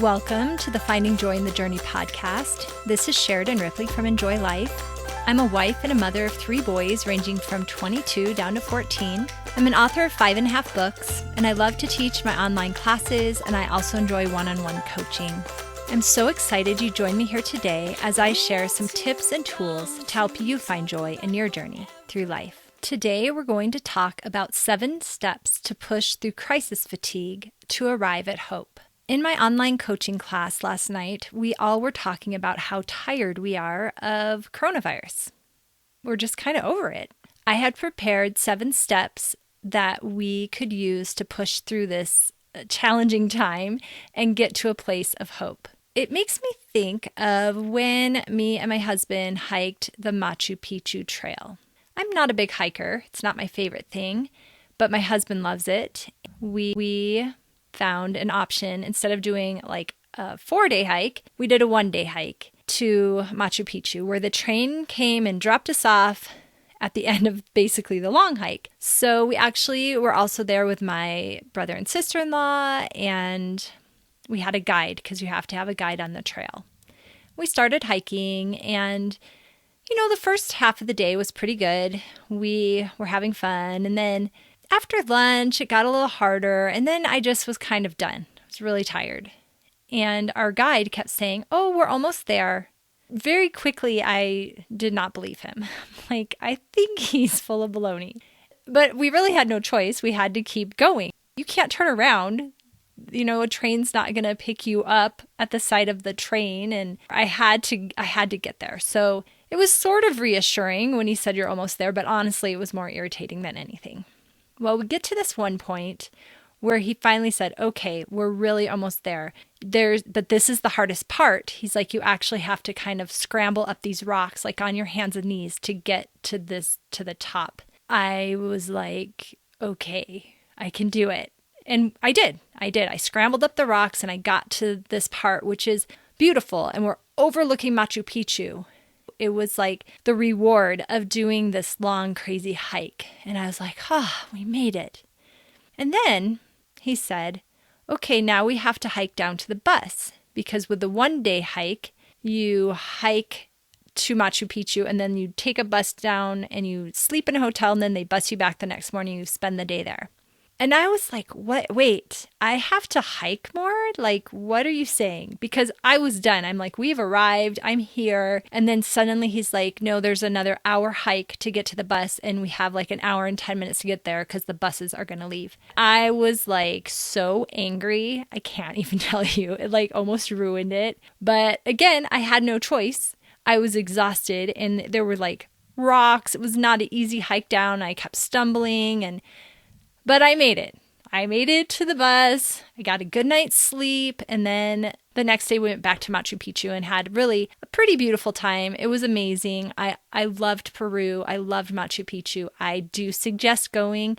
Welcome to the Finding Joy in the Journey podcast. This is Sheridan Ripley from Enjoy Life. I'm a wife and a mother of 3 boys ranging from 22 down to 14. I'm an author of 5.5 books, and I love to teach my online classes, and I also enjoy one-on-one coaching. I'm so excited you joined me here today as I share some tips and tools to help you find joy in your journey through life. Today, we're going to talk about 7 steps to push through crisis fatigue to arrive at hope. In my online coaching class last night, we all were talking about how tired we are of coronavirus. We're just kind of over it. I had prepared 7 steps that we could use to push through this challenging time and get to a place of hope. It makes me think of when me and my husband hiked the Machu Picchu trail. I'm not a big hiker. It's not my favorite thing, but my husband loves it. We found an option. Instead of doing like a 4-day hike, we did a 1-day hike to Machu Picchu, where the train came and dropped us off at the end of basically the long hike. So we actually were also there with my brother and sister-in-law, and we had a guide because you have to have a guide on the trail. We started hiking, and the first half of the day was pretty good. We were having fun, and then after lunch, it got a little harder, and then I just was kind of done. I was really tired. And our guide kept saying, "Oh, we're almost there." Very quickly, I did not believe him. I think he's full of baloney. But we really had no choice. We had to keep going. You can't turn around. A train's not going to pick you up at the side of the train, and I had to get there. So it was sort of reassuring when he said you're almost there, but honestly, it was more irritating than anything. Well, we get to this one point where he finally said, "Okay, we're really almost there. But this is the hardest part." He's like, "You actually have to kind of scramble up these rocks, like on your hands and knees, to get to the top." I was like, "Okay, I can do it." And I did. I scrambled up the rocks and I got to this part, which is beautiful. And we're overlooking Machu Picchu. It was like the reward of doing this long, crazy hike. And I was like, we made it. And then he said, "Okay, now we have to hike down to the bus, because with the 1-day hike, you hike to Machu Picchu and then you take a bus down and you sleep in a hotel, and then they bus you back the next morning. You spend the day there." And I was like, "What? Wait, I have to hike more? What are you saying?" Because I was done. I'm like, "We've arrived. I'm here." And then suddenly he's like, "No, there's another hour hike to get to the bus. And we have an hour and 10 minutes to get there because the buses are going to leave." I was so angry. I can't even tell you. It almost ruined it. But again, I had no choice. I was exhausted, and there were rocks. It was not an easy hike down. I kept stumbling, but I made it. I made it to the bus. I got a good night's sleep. And then the next day we went back to Machu Picchu and had really a pretty beautiful time. It was amazing. I loved Peru. I loved Machu Picchu. I do suggest going,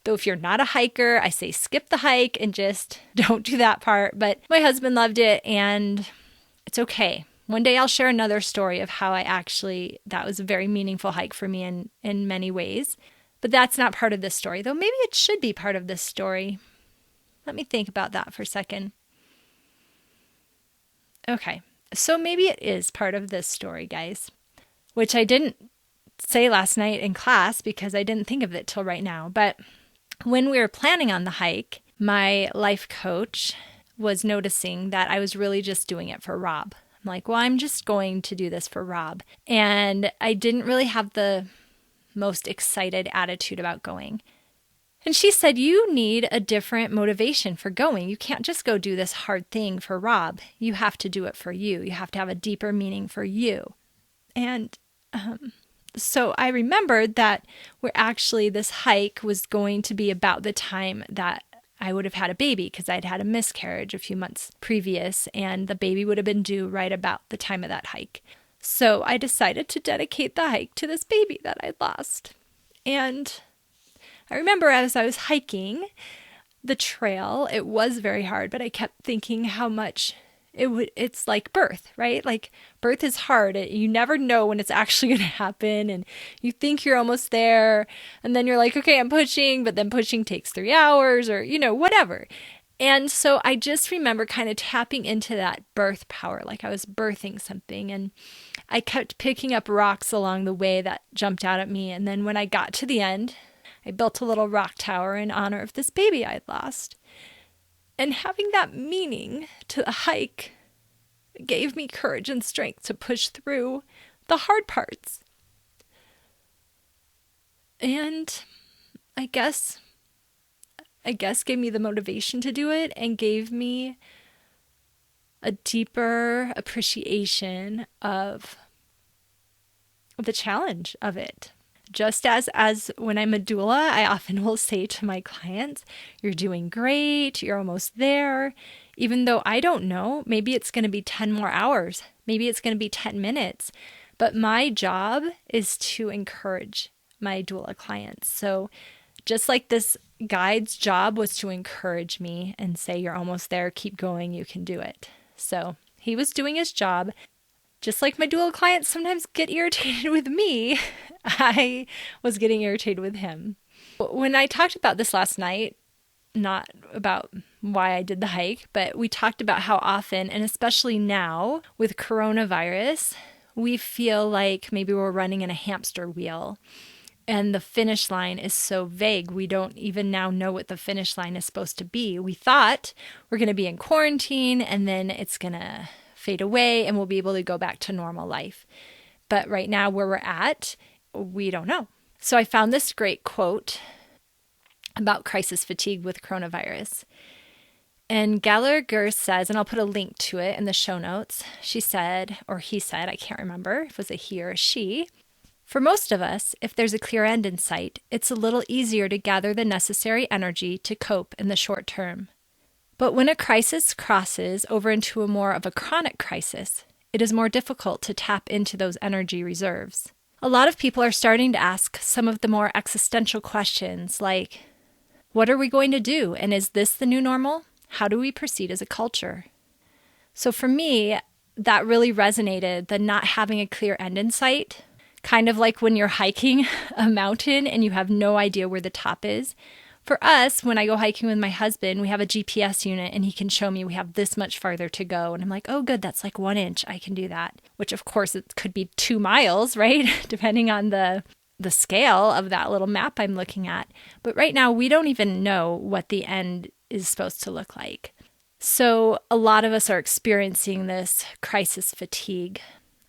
though if you're not a hiker, I say skip the hike and just don't do that part. But my husband loved it, and it's okay. One day I'll share another story of how that was a very meaningful hike for me in many ways. But that's not part of this story, though maybe it should be part of this story. Let me think about that for a second. Okay, so maybe it is part of this story, guys, which I didn't say last night in class because I didn't think of it till right now. But when we were planning on the hike, my life coach was noticing that I was really just doing it for Rob. I'm like, "Well, I'm just going to do this for Rob." And I didn't really have the most excited attitude about going. And she said, "You need a different motivation for going. You can't just go do this hard thing for Rob. You have to do it for you. You have to have a deeper meaning for you." And so I remembered that this hike was going to be about the time that I would have had a baby, because I'd had a miscarriage a few months previous, and the baby would have been due right about the time of that hike. So I decided to dedicate the hike to this baby that I lost. And I remember as I was hiking the trail, it was very hard, but I kept thinking how much it's like birth, right? Birth is hard. You never know when it's actually going to happen, and you think you're almost there, and then you're like, "Okay, I'm pushing," but then pushing takes 3 hours or, whatever. And so I just remember kind of tapping into that birth power, like I was birthing something. And I kept picking up rocks along the way that jumped out at me. And then when I got to the end, I built a little rock tower in honor of this baby I'd lost. And having that meaning to the hike gave me courage and strength to push through the hard parts. And I guess gave me the motivation to do it and gave me a deeper appreciation of the challenge of it. Just as when I'm a doula, I often will say to my clients, you're doing great, you're almost there. Even though I don't know, maybe it's going to be 10 more hours, maybe it's going to be 10 minutes. But my job is to encourage my doula clients. So just like this guide's job was to encourage me and say, you're almost there, keep going, you can do it. So he was doing his job. Just like my doula clients sometimes get irritated with me, I was getting irritated with him. When I talked about this last night, not about why I did the hike, but we talked about how often, and especially now with coronavirus, we feel like maybe we're running in a hamster wheel. And the finish line is so vague. We don't even now know what the finish line is supposed to be. We thought we're going to be in quarantine and then it's going to fade away and we'll be able to go back to normal life. But right now where we're at, we don't know. So I found this great quote about crisis fatigue with coronavirus. And Gallagher says, and I'll put a link to it in the show notes. She said, or he said, I can't remember if it was a he or a she. For most of us, if there's a clear end in sight, it's a little easier to gather the necessary energy to cope in the short term. But when a crisis crosses over into a more of a chronic crisis, it is more difficult to tap into those energy reserves. A lot of people are starting to ask some of the more existential questions like, what are we going to do? And is this the new normal? How do we proceed as a culture? So for me, that really resonated, the not having a clear end in sight. Kind of like when you're hiking a mountain and you have no idea where the top is. For us, when I go hiking with my husband, we have a GPS unit and he can show me we have this much farther to go. And I'm like, oh, good, that's like 1 inch. I can do that. Which, of course, it could be 2 miles, right? Depending on the scale of that little map I'm looking at. But right now, we don't even know what the end is supposed to look like. So a lot of us are experiencing this crisis fatigue.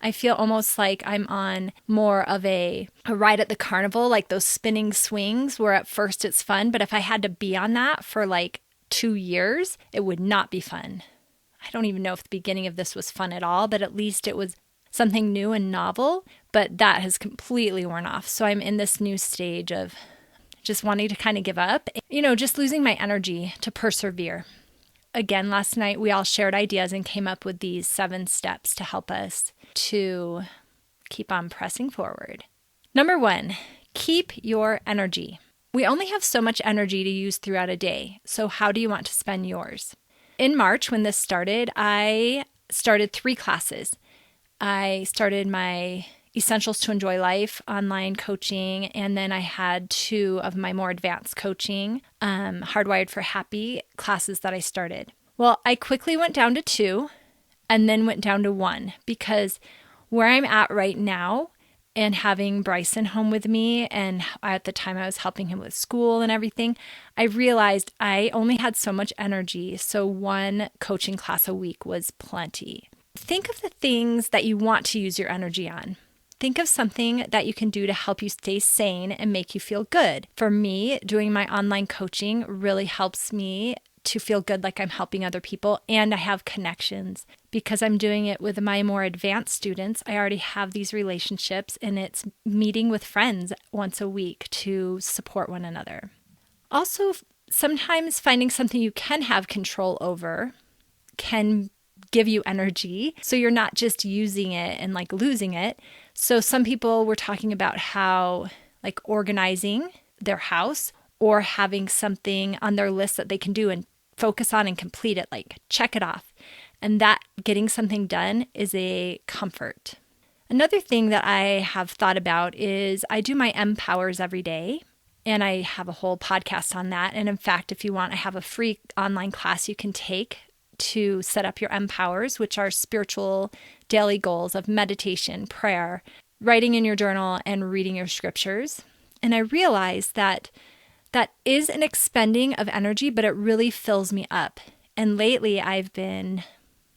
I feel almost like I'm on more of a ride at the carnival, like those spinning swings where at first it's fun, but if I had to be on that for like 2 years, it would not be fun. I don't even know if the beginning of this was fun at all, but at least it was something new and novel, but that has completely worn off. So I'm in this new stage of just wanting to kind of give up, just losing my energy to persevere. Again, last night we all shared ideas and came up with these 7 steps to help us to keep on pressing forward. Number 1, keep your energy. We only have so much energy to use throughout a day, so how do you want to spend yours? In March, when this started, I started 3 classes. I started my Essentials to Enjoy Life online coaching, and then I had 2 of my more advanced coaching, Hardwired for Happy classes that I started. Well, I quickly went down to 2 and then went down to 1 because where I'm at right now and having Bryson home with me, and at the time I was helping him with school and everything, I realized I only had so much energy, so 1 coaching class a week was plenty. Think of the things that you want to use your energy on. Think of something that you can do to help you stay sane and make you feel good. For me, doing my online coaching really helps me to feel good like I'm helping other people, and I have connections. Because I'm doing it with my more advanced students, I already have these relationships, and it's meeting with friends once a week to support one another. Also, sometimes finding something you can have control over can give you energy, so you're not just using it and like losing it. So some people were talking about how like organizing their house or having something on their list that they can do and focus on and complete it, like check it off. And that getting something done is a comfort. Another thing that I have thought about is I do my M powers every day. And I have a whole podcast on that. And in fact, if you want, I have a free online class you can take to set up your empowers, which are spiritual daily goals of meditation, prayer, writing in your journal, and reading your scriptures. And I realized that that is an expending of energy, but it really fills me up. And lately I've been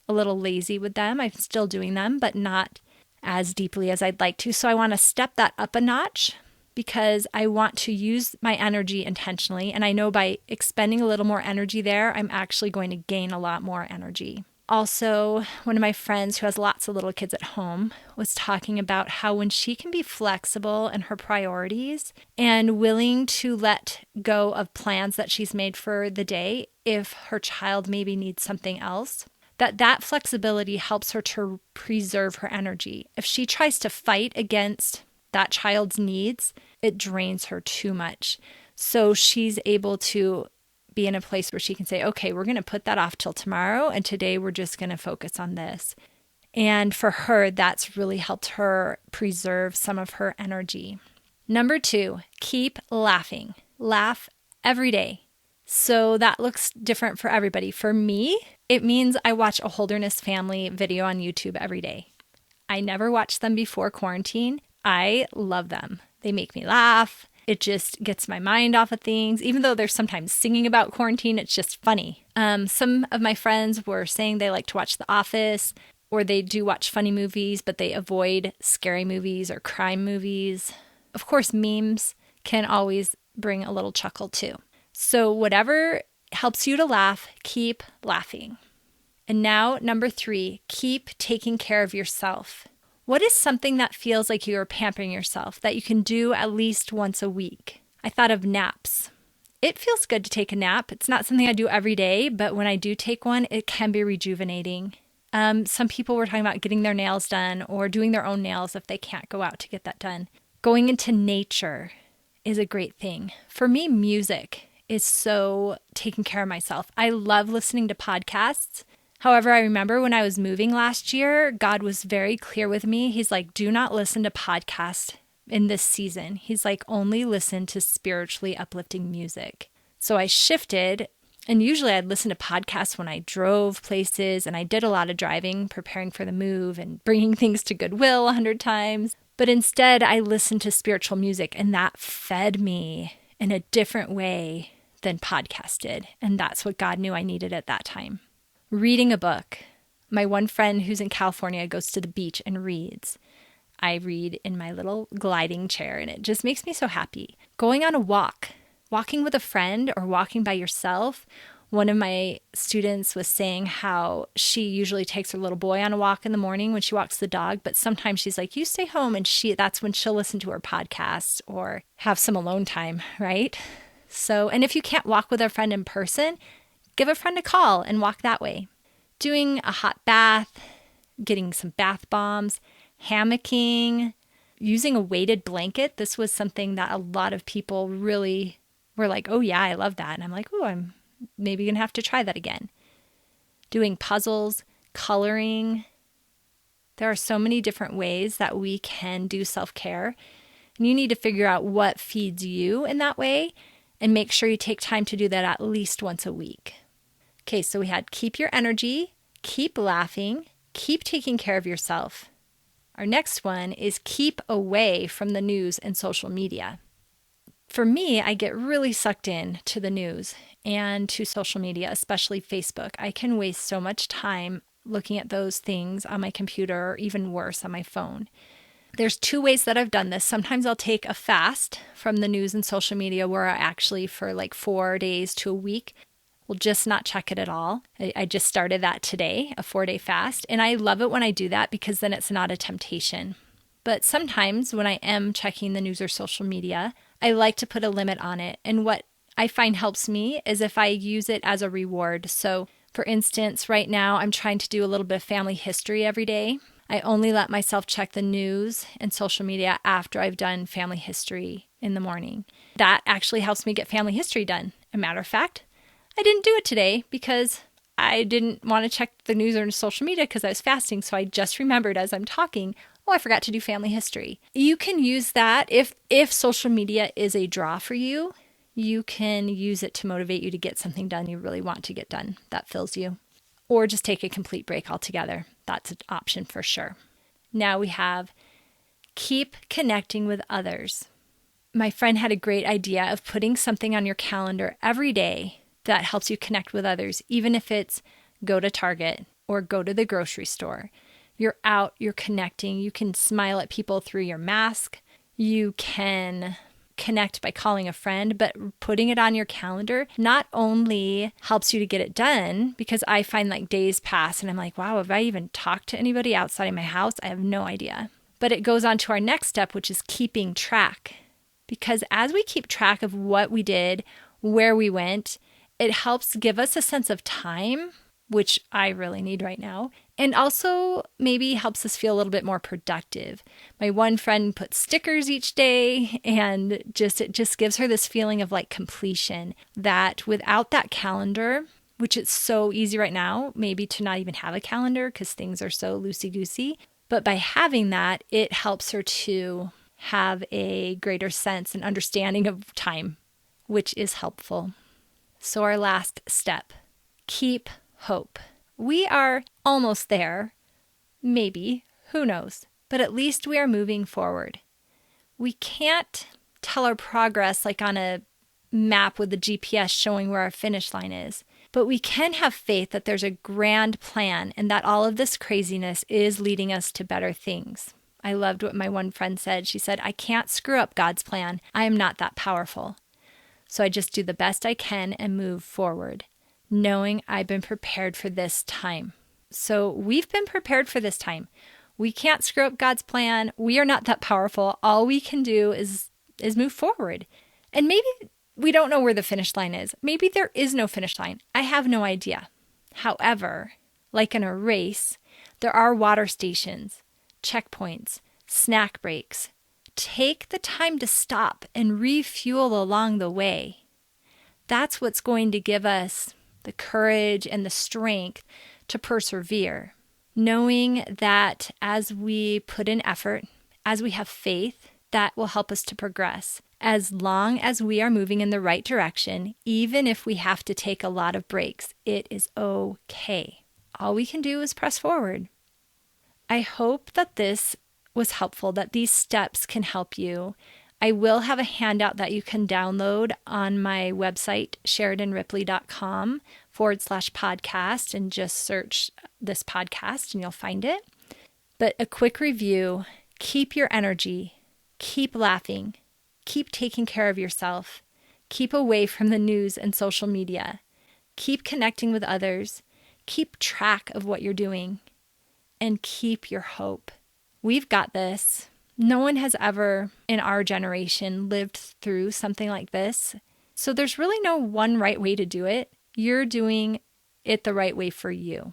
a little lazy with them. I'm still doing them, but not as deeply as I'd like to. So I want to step that up a notch because I want to use my energy intentionally. And I know by expending a little more energy there, I'm actually going to gain a lot more energy. Also, one of my friends who has lots of little kids at home was talking about how when she can be flexible in her priorities and willing to let go of plans that she's made for the day, if her child maybe needs something else, that flexibility helps her to preserve her energy. If she tries to fight against that child's needs, it drains her too much. So she's able to be in a place where she can say, okay, we're going to put that off till tomorrow, and today we're just going to focus on this. And for her, that's really helped her preserve some of her energy. Number 2, keep laughing. Laugh every day. So that looks different for everybody. For me, it means I watch a Holderness family video on YouTube every day. I never watched them before quarantine. I love them. They make me laugh. It just gets my mind off of things. Even though they're sometimes singing about quarantine, it's just funny. Some of my friends were saying they like to watch The Office, or they do watch funny movies, but they avoid scary movies or crime movies. Of course, memes can always bring a little chuckle too. So whatever helps you to laugh, keep laughing. And now, number 3, keep taking care of yourself. What is something that feels like you are pampering yourself that you can do at least once a week? I thought of naps. It feels good to take a nap. It's not something I do every day, but when I do take one, it can be rejuvenating. Some people were talking about getting their nails done or doing their own nails if they can't go out to get that done. Going into nature is a great thing. For me, music is so taking care of myself. I love listening to podcasts. However, I remember when I was moving last year, God was very clear with me. He's like, do not listen to podcasts in this season. He's like, only listen to spiritually uplifting music. So I shifted, and usually I'd listen to podcasts when I drove places, and I did a lot of driving, preparing for the move and bringing things to Goodwill 100 times. But instead, I listened to spiritual music, and that fed me in a different way than podcasts did. And that's what God knew I needed at that time. Reading a book. My one friend who's in California goes to the beach and reads. I read in my little gliding chair, and it just makes me so happy. Going on a walk, walking with a friend or walking by yourself. One of my students was saying how she usually takes her little boy on a walk in the morning when she walks the dog, but sometimes she's like, you stay home, and that's when she'll listen to her podcast or have some alone time, right? So, and if you can't walk with a friend in person, give a friend a call and walk that way. Doing a hot bath, getting some bath bombs, hammocking, using a weighted blanket. This was something that a lot of people really were like, oh yeah, I love that. And I'm like, oh, I'm maybe going to have to try that again. Doing puzzles, coloring. There are so many different ways that we can do self-care. And you need to figure out what feeds you in that way and make sure you take time to do that at least once a week. Okay, so we had keep your energy, keep laughing, keep taking care of yourself. Our next one is keep away from the news and social media. For me, I get really sucked in to the news and to social media, especially Facebook. I can waste so much time looking at those things on my computer, or even worse, on my phone. There's 2 ways that I've done this. Sometimes I'll take a fast from the news and social media where I actually, for like 4 days to a week, will just not check it at all. I just started that today, a 4-day fast. And I love it when I do that because then it's not a temptation. But sometimes when I am checking the news or social media, I like to put a limit on it. And what I find helps me is if I use it as a reward. So for instance, right now I'm trying to do a little bit of family history every day. I only let myself check the news and social media after I've done family history in the morning. That actually helps me get family history done. As a matter of fact, I didn't do it today because I didn't want to check the news or social media because I was fasting. So I just remembered as I'm talking, oh, I forgot to do family history. You can use that if social media is a draw for you. You can use it to motivate you to get something done you really want to get done that fills you. Or just take a complete break altogether. That's an option for sure. Now we have keep connecting with others. My friend had a great idea of putting something on your calendar every day that helps you connect with others, even if it's go to Target or go to the grocery store. You're out, you're connecting. You can smile at people through your mask. You can connect by calling a friend, but putting it on your calendar not only helps you to get it done, because I find like days pass and I'm like, wow, have I even talked to anybody outside of my house? I have no idea. But it goes on to our next step, which is keeping track. Because as we keep track of what we did, where we went, it helps give us a sense of time, which I really need right now, and also maybe helps us feel a little bit more productive. My one friend puts stickers each day, and it just gives her this feeling of like completion, that without that calendar, which it's so easy right now, maybe to not even have a calendar because things are so loosey-goosey, but by having that, it helps her to have a greater sense and understanding of time, which is helpful. So our last step, keep hope. We are almost there. Maybe, who knows? But at least we are moving forward. We can't tell our progress like on a map with the GPS showing where our finish line is. But we can have faith that there's a grand plan and that all of this craziness is leading us to better things. I loved what my one friend said. She said, I can't screw up God's plan. I am not that powerful. So I just do the best I can and move forward, knowing I've been prepared for this time. So we've been prepared for this time. We can't screw up God's plan. We are not that powerful. All we can do is move forward. And maybe we don't know where the finish line is. Maybe there is no finish line. I have no idea. However, like in a race, there are water stations, checkpoints, snack breaks. Take the time to stop and refuel along the way. That's what's going to give us the courage and the strength to persevere, knowing that as we put in effort, as we have faith, that will help us to progress. As long as we are moving in the right direction, even if we have to take a lot of breaks, it is okay. All we can do is press forward. I hope that this was helpful, that these steps can help you. I will have a handout that you can download on my website, SheridanRipley.com/podcast, and just search this podcast and you'll find it. But a quick review, keep your energy, keep laughing, keep taking care of yourself, keep away from the news and social media, keep connecting with others, keep track of what you're doing, and keep your hope. We've got this. No one has ever in our generation lived through something like this. So there's really no one right way to do it. You're doing it the right way for you.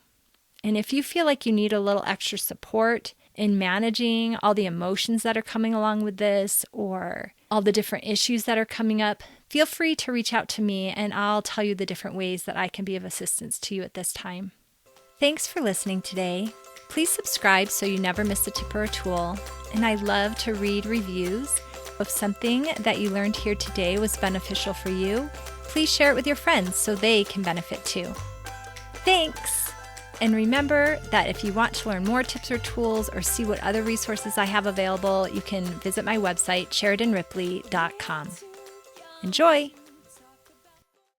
And if you feel like you need a little extra support in managing all the emotions that are coming along with this or all the different issues that are coming up, feel free to reach out to me and I'll tell you the different ways that I can be of assistance to you at this time. Thanks for listening today. Please subscribe so you never miss a tip or a tool. And I love to read reviews. If something that you learned here today was beneficial for you, please share it with your friends so they can benefit too. Thanks! And remember that if you want to learn more tips or tools or see what other resources I have available, you can visit my website, SheridanRipley.com. Enjoy!